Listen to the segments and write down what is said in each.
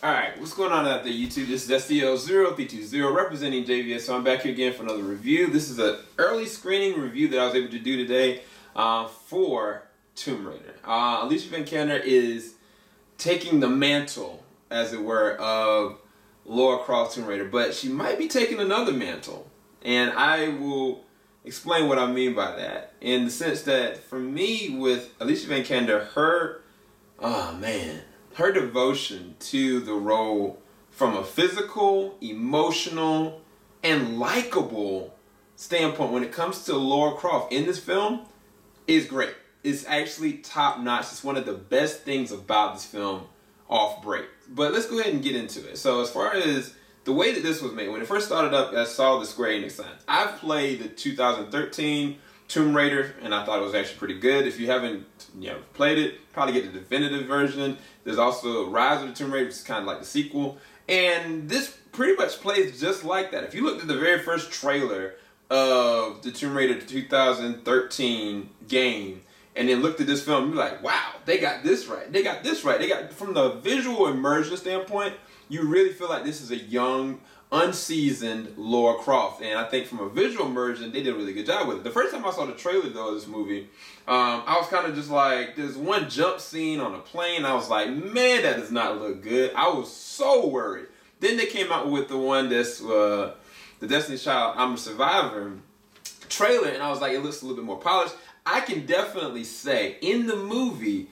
Alright, what's going on out there, YouTube? This is SDL0320 representing JVS. So I'm back here again for another review. This is an early screening review that I was able to do today for Tomb Raider. Alicia Vikander is taking the mantle, as it were, of Lara Croft Tomb Raider, but she might be taking another mantle. And I will explain what I mean by that. In the sense that, for me, with Alicia Vikander, her devotion to the role from a physical, emotional, and likable standpoint when it comes to Lara Croft in this film is great. It's actually top notch. It's one of the best things about this film off break. But let's go ahead and get into it. So as far as the way that this was made, when it first started up, I saw the Square Enix sign. I've played the 2013 Tomb Raider, and I thought it was actually pretty good. If you haven't played it, probably get the definitive version. There's also Rise of the Tomb Raider, which is kind of like the sequel. And this pretty much plays just like that. If you looked at the very first trailer of the Tomb Raider 2013 game, and then looked at this film, you're like, wow, they got this right. They got this right. They got, from the visual immersion standpoint, you really feel like this is a young, unseasoned Lara Croft. And I think from a visual immersion, they did a really good job with it. The first time I saw the trailer, though, of this movie, I was kind of just like, there's one jump scene on a plane. I was like, man, that does not look good. I was so worried. Then they came out with the one that's the Destiny's Child, I'm a Survivor trailer, and I was like, it looks a little bit more polished. I can definitely say, in the movie,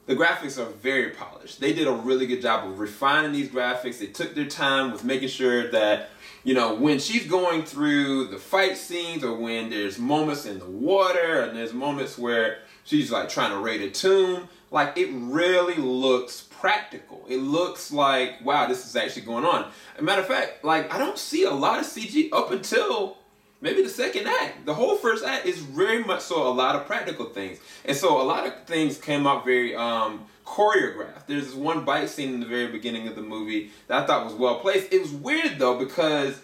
the graphics are very polished. They did a really good job of refining these graphics. They took their time with making sure that, when she's going through the fight scenes, or when there's moments in the water, and there's moments where she's like trying to raid a tomb, like, it really looks practical. It looks like, wow, this is actually going on. As a matter of fact, like, I don't see a lot of CG up until maybe the second act. The whole first act is very much so a lot of practical things. And so a lot of things came out very choreographed. There's this one bite scene in the very beginning of the movie that I thought was well placed. It was weird though, because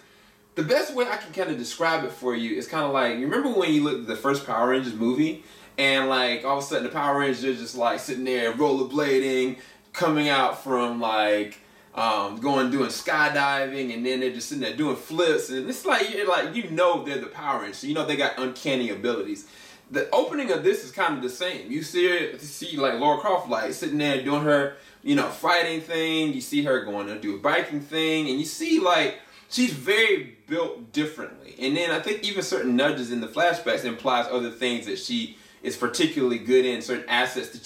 the best way I can kind of describe it for you is kind of like, you remember when you looked at the first Power Rangers movie, and like all of a sudden the Power Rangers are just like sitting there rollerblading, coming out from like doing skydiving, and then they're just sitting there doing flips, and it's like they're the Power Rangers, so they got uncanny abilities. The opening of this is kind of the same. You see like Lara Croft like sitting there doing her fighting thing. You see her going to do a biking thing, and you see like she's very built differently. And then I think even certain nudges in the flashbacks implies other things that she is particularly good in, certain assets that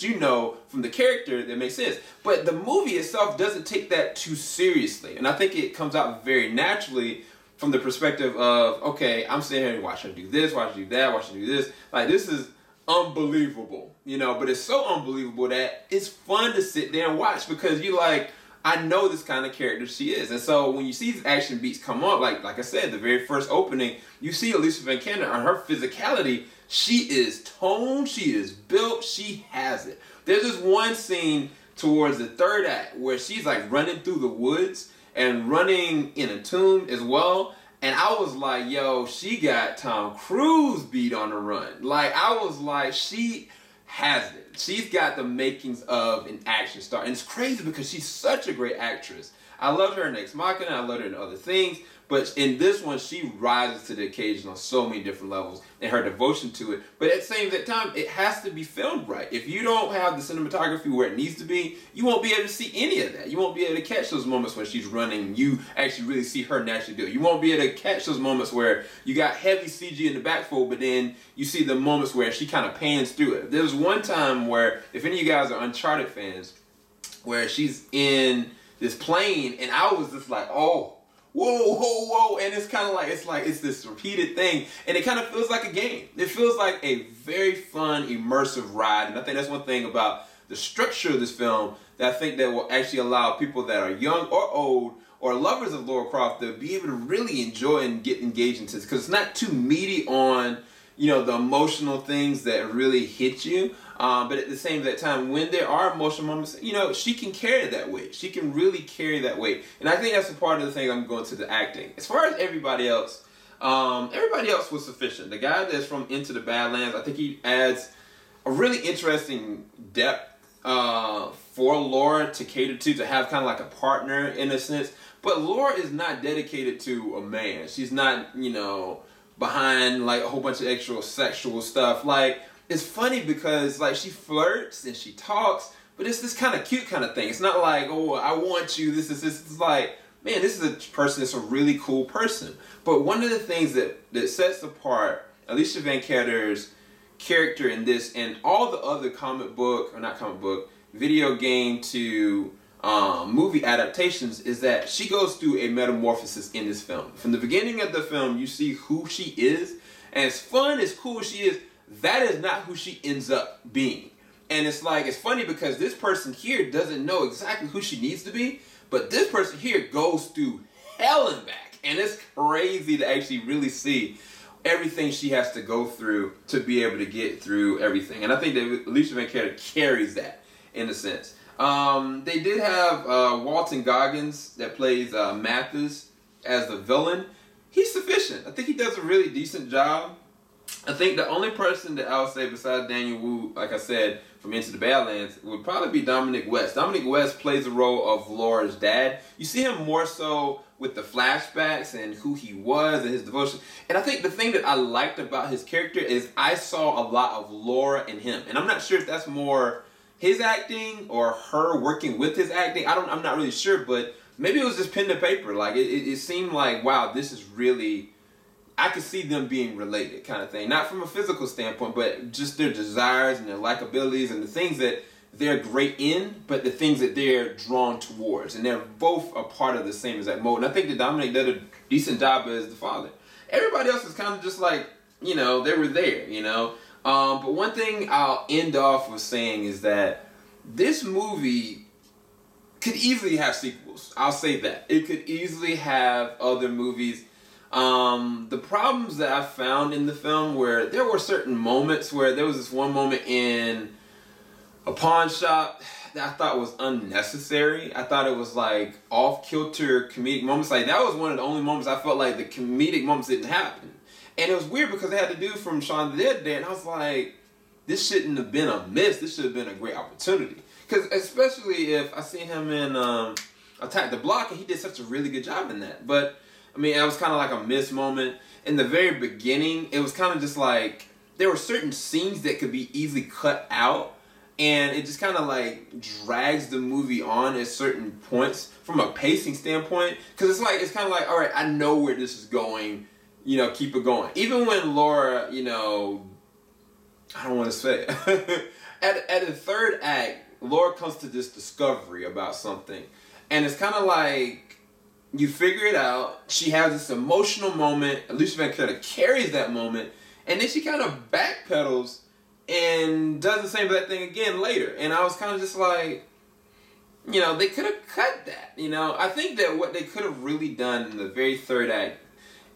from the character that makes sense. But the movie itself doesn't take that too seriously. And I think it comes out very naturally from the perspective of, okay, I'm sitting here and watch her do this, watch her do that, watch her do this. Like, this is unbelievable, but it's so unbelievable that it's fun to sit there and watch, because you're like, I know this kind of character she is. And so when you see these action beats come up, like I said, the very first opening, you see Alicia Vikander on her physicality. She is toned, she is built, she has it. There's this one scene towards the third act where she's like running through the woods and running in a tomb as well. And I was like, yo, she got Tom Cruise beat on the run. Like, I was like, she has it. She's got the makings of an action star. And it's crazy because she's such a great actress. I love her in Ex Machina, I love her in other things, but in this one, she rises to the occasion on so many different levels, and her devotion to it. But at the same time, it has to be filmed right. If you don't have the cinematography where it needs to be, you won't be able to see any of that. You won't be able to catch those moments when she's running, and you actually really see her naturally do it. You won't be able to catch those moments where you got heavy CG in the backfold, but then you see the moments where she kind of pans through it. There's one time where, if any of you guys are Uncharted fans, where she's in this plane, and I was just like, oh, whoa, and it's kind of like, it's this repeated thing, and it kind of feels like a game. It feels like a very fun, immersive ride, and I think that's one thing about the structure of this film that I think that will actually allow people that are young or old, or lovers of Lara Croft, to be able to really enjoy and get engaged into this, because it's not too meaty on, the emotional things that really hit you. But at the same time, when there are emotional moments, she can carry that weight. She can really carry that weight. And I think that's a part of the thing I'm going to the acting. As far as everybody else was sufficient. The guy that's from Into the Badlands, I think he adds a really interesting depth for Laura to cater to have kind of like a partner in a sense. But Laura is not dedicated to a man. She's not, you know, behind like a whole bunch of extra sexual stuff. Like, it's funny because like she flirts and she talks, but it's this kind of cute kind of thing. It's not like, oh, I want you, this is this. It's like, man, this is a person that's a really cool person. But one of the things that sets apart Alicia Vikander's character in this and all the other video game to movie adaptations is that she goes through a metamorphosis in this film. From the beginning of the film, you see who she is, and as fun, as cool as she is, that is not who she ends up being. And it's like, it's funny because this person here doesn't know exactly who she needs to be, but this person here goes through hell and back. And it's crazy to actually really see everything she has to go through to be able to get through everything. And I think that Alicia Vikander carries that in a sense. They did have Walton Goggins that plays Mathis as the villain. He's sufficient. I think he does a really decent job. I think the only person that I would say besides Daniel Wu, like I said, from Into the Badlands, would probably be Dominic West. Dominic West plays the role of Laura's dad. You see him more so with the flashbacks and who he was and his devotion. And I think the thing that I liked about his character is I saw a lot of Laura in him. And I'm not sure if that's more his acting or her working with his acting. I'm not really sure, but maybe it was just pen to paper. Like it seemed like, wow, this is really, I could see them being related kind of thing. Not from a physical standpoint, but just their desires and their likabilities and the things that they're great in, but the things that they're drawn towards. And they're both a part of the same exact mode. And I think that Dominic did a decent job as the father. Everybody else is kind of just like, you know, they were there, you know. But one thing I'll end off with saying is that this movie could easily have sequels. I'll say that. It could easily have other movies. The problems that I found in the film where there were certain moments where there was this one moment in a pawn shop that I thought was unnecessary. I thought it was like off-kilter comedic moments. Like that was one of the only moments I felt like the comedic moments didn't happen. And it was weird because they had to do from Shaun of the Dead there, and I was like, this shouldn't have been a miss. This should have been a great opportunity. Because especially if I see him in Attack the Block, and he did such a really good job in that. But I mean, it was kind of like a missed moment. In the very beginning, it was kind of just like, there were certain scenes that could be easily cut out, and it just kind of like drags the movie on at certain points from a pacing standpoint. Because it's kind of like, all right, I know where this is going, you know, keep it going. Even when Laura, you know, I don't want to say it. at the third act, Laura comes to this discovery about something, and it's kind of like, you figure it out. She has this emotional moment. Alicia Vikander carries that moment, and then she kind of backpedals and does the same exact thing again later. And I was kind of just like, you know, they could have cut that. You know, I think that what they could have really done in the very third act,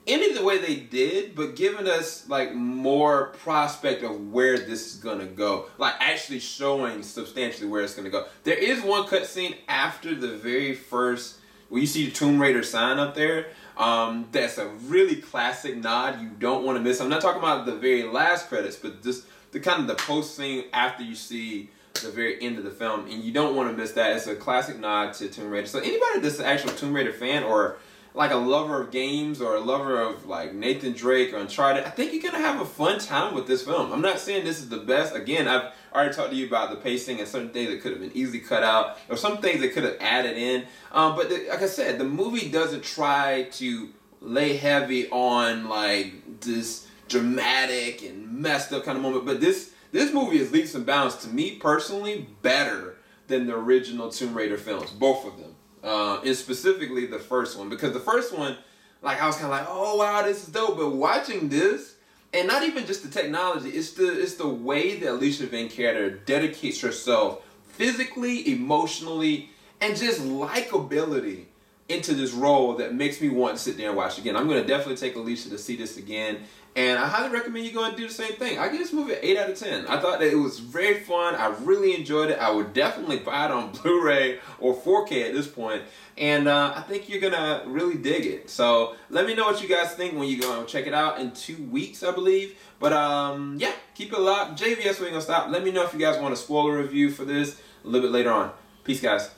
ended the way they did, but given us like more prospect of where this is gonna go, like actually showing substantially where it's gonna go. There is one cutscene after the very first, where you see the Tomb Raider sign up there. That's a really classic nod you don't want to miss. I'm not talking about the very last credits, but just the kind of the post scene after you see the very end of the film, and you don't want to miss that. It's a classic nod to Tomb Raider. So anybody that's an actual Tomb Raider fan, or like a lover of games, or a lover of like Nathan Drake or Uncharted, I think you're gonna have a fun time with this film. I'm not saying this is the best. Again, I've already talked to you about the pacing and certain things that could have been easily cut out, or some things that could have added in. But like I said, the movie doesn't try to lay heavy on like this dramatic and messed up kind of moment. But this movie is leaps and bounds, to me personally, better than the original Tomb Raider films, both of them. And specifically the first one, because the first one, like I was kind of like, oh wow, this is dope. But watching this, and not even just the technology, it's the way that Alicia Vikander dedicates herself physically, emotionally, and just likability into this role that makes me want to sit there and watch again. I'm going to definitely take Alicia to see this again, and I highly recommend you go and do the same thing. I give this movie an 8 out of 10. I thought that it was very fun. I really enjoyed it. I would definitely buy it on Blu-ray or 4K at this point, and I think you're going to really dig it. So let me know what you guys think when you go and check it out in 2 weeks, I believe. But yeah, keep it locked. JVS, we ain't going to stop. Let me know if you guys want a spoiler review for this. a little bit later on. Peace, guys.